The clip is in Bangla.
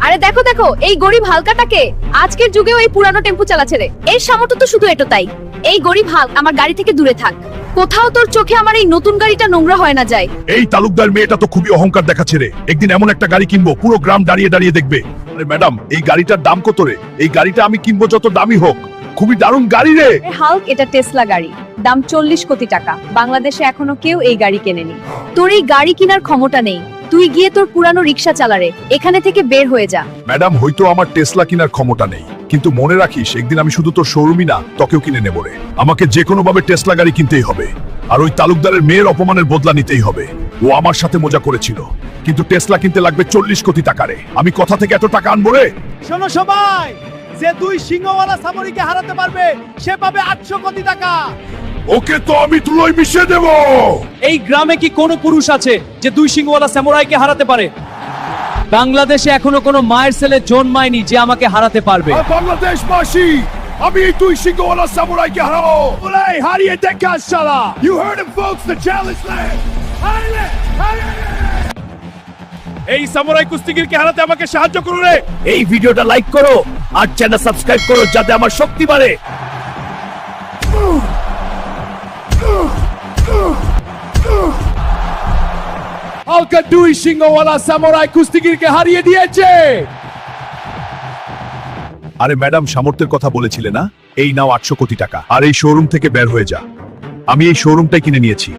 আরে দেখো দেখো, এই গরিব হালকাটাকে আজকের যুগেও এই পুরানো টেম্পু চালাচ্ছে রে। এর সামর্থ্য তো শুধু এটাই। এই গরিব হাল আমার গাড়ি থেকে দূরে থাক। কোথাও তোর চোখে আমার এই নতুন গাড়িটা নোংরা হয় না যায়। এই তালুকদার মেয়েটা তো খুবই অহংকার দেখাচ্ছে রে। একদিন এমন একটা গাড়ি কিনবো পুরো গ্রাম দাঁড়িয়ে দাঁড়িয়ে দেখবে। আরে ম্যাডাম, এই গাড়িটার দাম কত রে? এই গাড়িটা আমি কিনবো যত দামি হোক। খুবই দারুণ গাড়ি রে। হাল্ক, এটা টেসলা গাড়ি, দাম 40 কোটি টাকা। বাংলাদেশে এখনো কেউ এই গাড়ি কেনেনি। তোর এই গাড়ি কেনার ক্ষমতা নেই। তুই গিয়ে তোর পুরানো রিক্সা চালা রে, এখানে থেকে বের হয়ে যা। ম্যাডাম, হয়তো আমার টেসলা কেনার ক্ষমতা নেই, কিন্তু মনে রাখিস একদিন আমি শুধু তোর শোরুমই না, তোকেও কিনে নেব রে। আমাকে যে কোনো ভাবে টেসলা গাড়ি কিনতেই হবে, আর ওই তালুকদারের মেয়ের অপমানের বদলা নিতেই হবে। ও আমার সাথে মজা করেছিল, কিন্তু টেসলা কিনতে লাগবে 40 কোটি টাকা রে। আমি কথা থেকে এত টাকা আনবো রে? শোনো সবাই, যে দুই সিংহওয়ালা সামরিকে হারাতে পারবে সে পাবে 800 কোটি টাকা। ওকে তো আমি তুলোয় মিশিয়ে দেব। এই গ্রামে কি কোনো পুরুষ আছে যে দুই সিংহওয়ালা সামুরাইকে হারাতে পারে? বাংলাদেশে এখনো কোনো মায়ের ছেলে জন্মায়নি যে আমাকে হারাতে পারবে। আর বাংলাদেশবাসী, আমি এই দুই সিংহওয়ালা সামুরাইকে হারাবো। ওলাই হারিয়ে দেখা শালা। You heard it folks, the challenge land. এই সামুরাই কুস্তিগিরকে হারাতে আমাকে সাহায্য করো রে। এই ভিডিওটা লাইক করো আর চ্যানেল সাবস্ক্রাইব করো যাতে আমার শক্তি বাড়ে। হালকা দুই সিংহওয়ালা সামুরাই কুস্তিগিরকে হারিয়ে দিয়েছে। আরে ম্যাডাম, সামর্থ্যের কথা বলেছিলে না? এই নাও 800 কোটি টাকা, আর এই শোরুম থেকে বের হয়ে যা। আমি এই শোরুমটাই কিনে নিয়েছি।